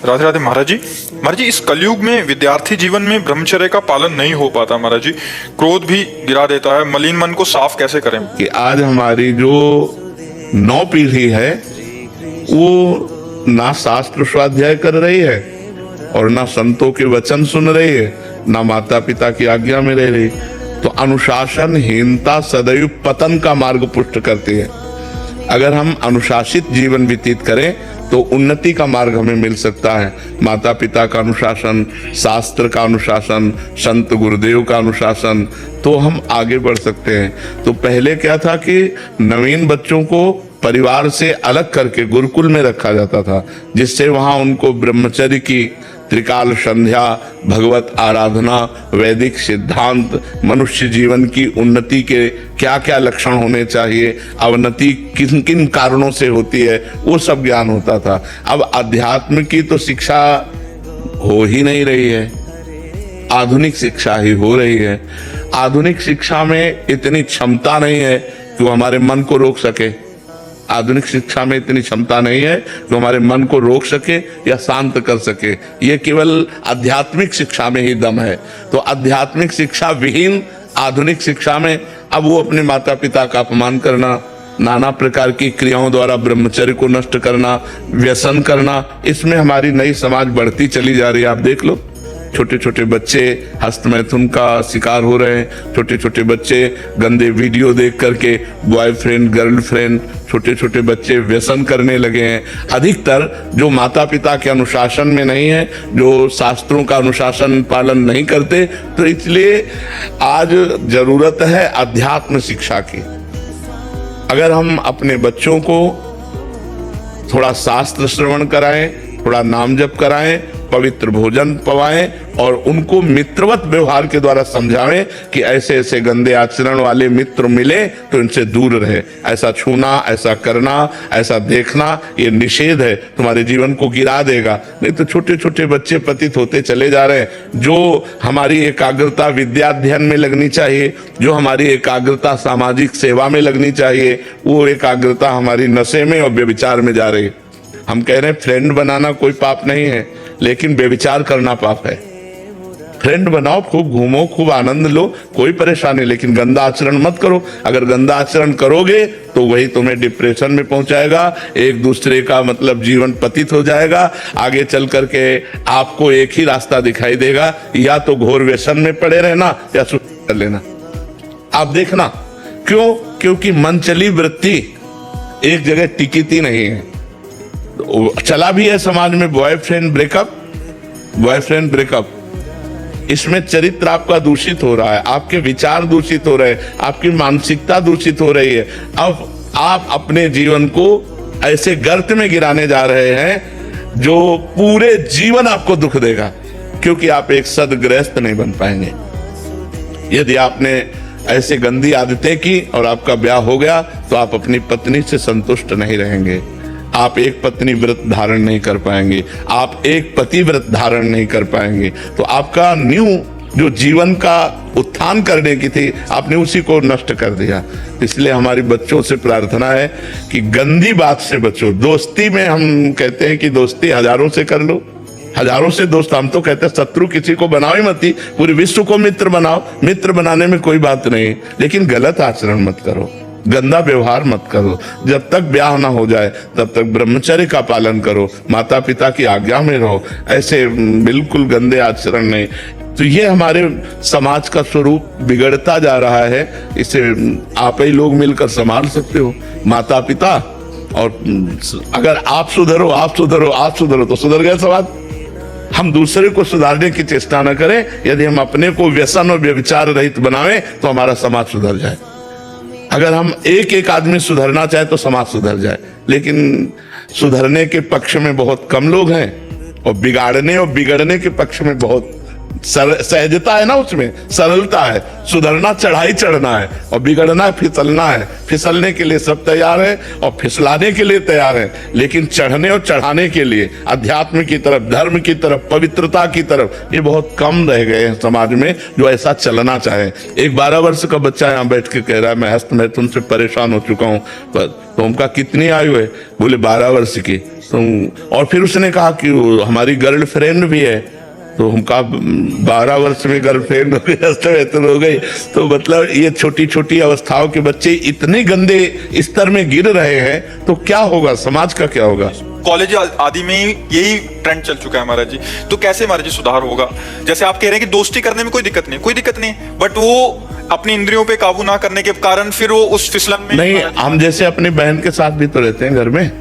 राधे राधे महाराज जी। महाराज जी, इस कलयुग में विद्यार्थी जीवन में ब्रह्मचर्य का पालन नहीं हो पाता महाराज जी। क्रोध भी गिरा देता है। मलिन मन को साफ कैसे करें? कि आज हमारी जो नौ पीढ़ी है वो ना शास्त्र स्वाध्याय कर रही है और ना संतों के वचन सुन रही है, ना माता पिता की आज्ञा में रह रही। तो अनुशासनहीनता सदैव पतन का मार्ग पुष्ट करती है। अगर हम अनुशासित जीवन व्यतीत करें तो उन्नति का मार्ग हमें मिल सकता है। माता पिता का अनुशासन, शास्त्र का अनुशासन, संत गुरुदेव का अनुशासन, तो हम आगे बढ़ सकते हैं। तो पहले क्या था कि नवीन बच्चों को परिवार से अलग करके गुरुकुल में रखा जाता था, जिससे वहां उनको ब्रह्मचर्य की त्रिकाल संध्या, भगवत आराधना, वैदिक सिद्धांत, मनुष्य जीवन की उन्नति के क्या क्या लक्षण होने चाहिए, अवनति किन किन कारणों से होती है, वो सब ज्ञान होता था। अब अध्यात्म की तो शिक्षा हो ही नहीं रही है, आधुनिक शिक्षा ही हो रही है। आधुनिक शिक्षा में इतनी क्षमता नहीं है कि वो हमारे मन को रोक सके। आधुनिक शिक्षा में इतनी क्षमता नहीं है जो हमारे मन को रोक सके या शांत कर सके। ये केवल आध्यात्मिक शिक्षा में ही दम है। तो आध्यात्मिक शिक्षा विहीन आधुनिक शिक्षा में अब वो अपने माता पिता का अपमान करना, नाना प्रकार की क्रियाओं द्वारा ब्रह्मचर्य को नष्ट करना, व्यसन करना, इसमें हमारी नई समाज बढ़ती चली जा रही है। आप देख लो, छोटे छोटे बच्चे हस्तमैथुन का शिकार हो रहे हैं। छोटे छोटे बच्चे गंदे वीडियो देख करके बॉयफ्रेंड गर्लफ्रेंड, छोटे छोटे बच्चे व्यसन करने लगे हैं। अधिकतर जो माता पिता के अनुशासन में नहीं है, जो शास्त्रों का अनुशासन पालन नहीं करते, तो इसलिए आज जरूरत है अध्यात्म शिक्षा की। अगर हम अपने बच्चों को थोड़ा शास्त्र श्रवण कराएं, थोड़ा नाम जप कराएं, पवित्र भोजन पवाएं और उनको मित्रवत व्यवहार के द्वारा समझाएं कि ऐसे ऐसे गंदे आचरण वाले मित्र मिले तो इनसे दूर रहे। ऐसा छूना, ऐसा करना, ऐसा देखना ये निषेध है, तुम्हारे जीवन को गिरा देगा। नहीं तो छोटे छोटे बच्चे पतित होते चले जा रहे हैं। जो हमारी एकाग्रता विद्याध्ययन में लगनी चाहिए, जो हमारी एकाग्रता सामाजिक सेवा में लगनी चाहिए, वो एकाग्रता हमारी नशे में और व्यभिचार में जा रही है। हम कह रहे हैं फ्रेंड बनाना कोई पाप नहीं है, लेकिन व्यभिचार करना पाप है। फ्रेंड बनाओ, खूब घूमो, खूब आनंद लो, कोई परेशानी, लेकिन गंदा आचरण मत करो। अगर गंदा आचरण करोगे तो वही तुम्हें डिप्रेशन में पहुंचाएगा, एक दूसरे का मतलब जीवन पतित हो जाएगा। आगे चल करके आपको एक ही रास्ता दिखाई देगा, या तो घोर व्यसन में पड़े रहना या सुसाइड कर लेना। आप देखना क्यों? क्योंकि मनचली वृत्ति एक जगह टिकती नहीं है। चला भी है समाज में बॉयफ्रेंड ब्रेकअप। इसमें चरित्र आपका दूषित हो रहा है, आपके विचार दूषित हो रहे हैं, आपकी मानसिकता दूषित हो रही है। अब आप अपने जीवन को ऐसे गर्त में गिराने जा रहे हैं जो पूरे जीवन आपको दुख देगा, क्योंकि आप एक सद्गृहस्थ नहीं बन पाएंगे। यदि आपने ऐसे गंदी आदतें की और आपका ब्याह हो गया तो आप अपनी पत्नी से संतुष्ट नहीं रहेंगे। आप एक पत्नी व्रत धारण नहीं कर पाएंगे, आप एक पति व्रत धारण नहीं कर पाएंगे। तो आपका न्यू जो जीवन का उत्थान करने की थी, आपने उसी को नष्ट कर दिया। इसलिए हमारी बच्चों से प्रार्थना है कि गंदी बात से बचो। दोस्ती में हम कहते हैं कि दोस्ती हजारों से कर लो, हजारों से दोस्त। हम तो कहते हैं शत्रु किसी को बनाओ ही मत, ही पूरे विश्व को मित्र बनाओ। मित्र बनाने में कोई बात नहीं, लेकिन गलत आचरण मत करो, गंदा व्यवहार मत करो। जब तक ब्याह ना हो जाए तब तक ब्रह्मचर्य का पालन करो, माता पिता की आज्ञा में रहो, ऐसे बिल्कुल गंदे आचरण नहीं। तो ये हमारे समाज का स्वरूप बिगड़ता जा रहा है। इसे आप ही लोग मिलकर संभाल सकते हो, माता पिता। और अगर आप सुधरो तो सुधर गए समाज। हम दूसरे को सुधारने की चेष्टा न करें। यदि हम अपने को व्यसन और व्यभिचार रहित बनावें तो हमारा समाज सुधर जाए। अगर हम एक एक आदमी सुधरना चाहे तो समाज सुधर जाए, लेकिन सुधरने के पक्ष में बहुत कम लोग हैं और बिगाड़ने और बिगड़ने के पक्ष में बहुत सहजता है ना, उसमें सरलता है। सुधरना चढ़ाई चढ़ना है और बिगड़ना फिसलना है। फिसलने के लिए सब तैयार है और फिसलाने के लिए तैयार है, लेकिन चढ़ने और चढ़ाने के लिए अध्यात्म की तरफ, धर्म की तरफ, पवित्रता की तरफ ये बहुत कम रह गए हैं समाज में जो ऐसा चलना चाहे। एक 12 वर्ष का बच्चा यहाँ बैठ के कह रहा है मैं हस्तमैथुन से परेशान हो चुका हूँ। तो उनका कितनी आयु है? बोले 12 वर्ष की। तो और फिर उसने कहा कि वो हमारी गर्लफ्रेंड भी है। तो हम कहा 12 वर्ष में गर्लफ्रेंड हो गई, बेहतर हो गई। तो मतलब ये छोटी छोटी अवस्थाओं के बच्चे इतने गंदे स्तर में गिर रहे हैं, तो क्या होगा, समाज का क्या होगा। कॉलेज आदि में यही ट्रेंड चल चुका है महाराज जी। तो कैसे महाराज जी सुधार होगा? जैसे आप कह रहे हैं कि दोस्ती करने में कोई दिक्कत नहीं, बट वो अपनी इंद्रियों पे काबू ना करने के कारण फिर वो उस फिसलन में नहीं, हम जैसे अपनी बहन के साथ भी तो रहते हैं घर में।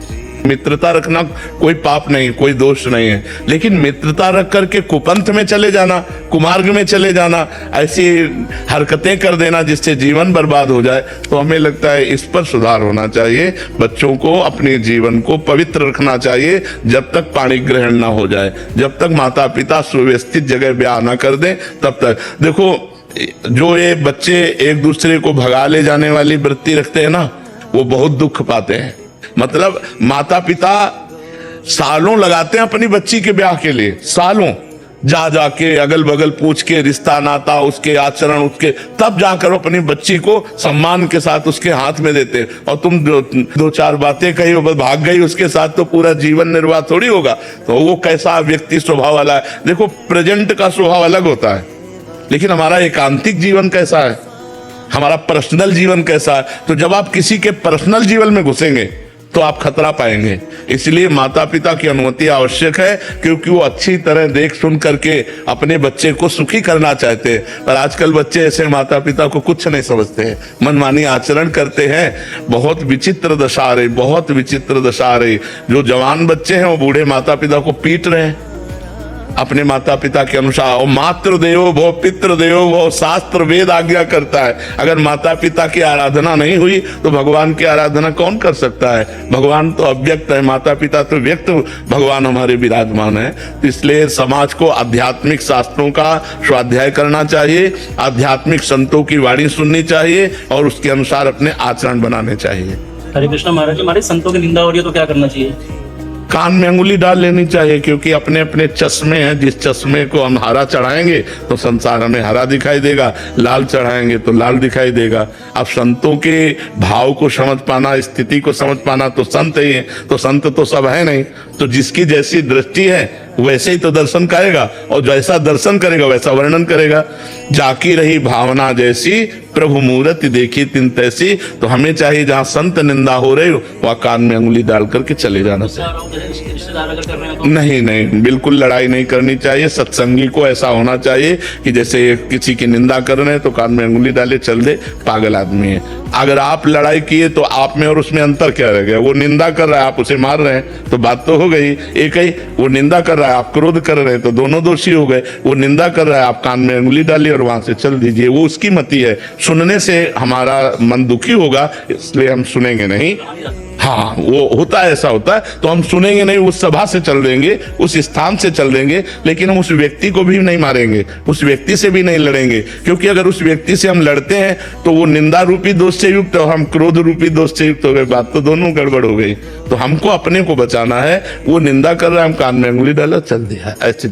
मित्रता रखना कोई पाप नहीं, कोई दोष नहीं है, लेकिन मित्रता रख करके कुपंथ में चले जाना, कुमार्ग में चले जाना, ऐसी हरकतें कर देना जिससे जीवन बर्बाद हो जाए, तो हमें लगता है इस पर सुधार होना चाहिए। बच्चों को अपने जीवन को पवित्र रखना चाहिए जब तक पाणी ग्रहण ना हो जाए, जब तक माता पिता सुव्यवस्थित जगह ब्याह ना कर दें तब तक। देखो, जो ये बच्चे एक दूसरे को भगा ले जाने वाली वृत्ति रखते हैं ना, वो बहुत दुख पाते हैं। मतलब माता पिता सालों लगाते हैं अपनी बच्ची के ब्याह के लिए, सालों जा जाके अगल बगल पूछ के रिश्ता नाता, उसके आचरण, उसके तब जाकर अपनी बच्ची को सम्मान के साथ उसके हाथ में देते हैं। और तुम दो चार बातें कही, बस भाग गई उसके साथ, तो पूरा जीवन निर्वाह थोड़ी होगा। तो वो कैसा व्यक्ति स्वभाव वाला है। देखो, प्रेजेंट का स्वभाव अलग होता है, लेकिन हमारा एकांतिक जीवन कैसा है, हमारा पर्सनल जीवन कैसा है। तो जब आप किसी के पर्सनल जीवन में घुसेंगे तो आप खतरा पाएंगे। इसलिए माता पिता की अनुमति आवश्यक है, क्योंकि वो अच्छी तरह देख सुन करके अपने बच्चे को सुखी करना चाहते हैं। पर आजकल बच्चे ऐसे माता पिता को कुछ नहीं समझते हैं, मनमानी आचरण करते हैं। बहुत विचित्र दशा आ रही, बहुत विचित्र दशा आ रही। जो जवान बच्चे हैं वो बूढ़े माता पिता को पीट रहे हैं अपने माता पिता के अनुसार। और मातृ देवो भव पितृ देवो भव, शास्त्र वेद आज्ञा करता है। अगर माता पिता की आराधना नहीं हुई तो भगवान की आराधना कौन कर सकता है। भगवान तो अव्यक्त है, माता पिता तो व्यक्त भगवान हमारे विराजमान है। तो इसलिए समाज को आध्यात्मिक शास्त्रों का स्वाध्याय करना चाहिए, आध्यात्मिक संतों की वाणी सुननी चाहिए और उसके अनुसार अपने आचरण बनाने चाहिए। हरे कृष्ण महाराज जी, हमारे संतों की निंदा हो रही है तो क्या करना चाहिए? कान में अंगुली डाल लेनी चाहिए, क्योंकि अपने अपने चश्मे हैं। जिस चश्मे को हम हरा चढ़ाएंगे तो संसार हमें हरा दिखाई देगा, लाल चढ़ाएंगे तो लाल दिखाई देगा। अब संतों के भाव को समझ पाना, स्थिति को समझ पाना तो संत ही है। तो संत तो सब है नहीं, तो जिसकी जैसी दृष्टि है वैसे ही तो दर्शन करेगा, और जैसा दर्शन करेगा वैसा वर्णन करेगा। जाकी रही भावना जैसी, प्रभु मूर्ति देखी तिन तैसी। तो हमें चाहिए जहां संत निंदा हो रही हो वहां कान में अंगुली डाल करके चले जाना चाहिए। रिश्तेदार अगर कर रहे हैं तो नहीं, बिल्कुल लड़ाई नहीं करनी चाहिए। सत्संगी को ऐसा होना चाहिए कि जैसे किसी की निंदा कर रहे हैं तो कान में अंगुली डाले चल दे, पागल आदमी है। अगर आप लड़ाई किए तो आप में और उसमें अंतर क्या रह गया? वो निंदा कर रहा है, आप उसे मार रहे हैं, तो बात तो हो गई एक ही। वो निंदा कर रहा है, आप क्रोध कर रहे हैं, तो दोनों दोषी हो गए। वो निंदा कर रहा है, आप कान में अंगुली डालिए और वहां से चल दीजिए। वो उसकी मति है। सुनने से हमारा मन दुखी होगा, इसलिए हम सुनेंगे नहीं। हाँ, वो होता है, ऐसा होता है, तो हम सुनेंगे नहीं, उस सभा से चल देंगे, उस स्थान से चल देंगे, लेकिन हम उस व्यक्ति को भी नहीं मारेंगे, उस व्यक्ति से भी नहीं लड़ेंगे। क्योंकि अगर उस व्यक्ति से हम लड़ते हैं तो वो निंदा रूपी दोष से युक्त और हम क्रोध रूपी दोष से युक्त हो गए, बात तो दोनों गड़बड़ हो गई। तो हमको अपने को बचाना है। वो निंदा कर रहा है, हम कान में अंगुली डाला चल दिया, ऐसे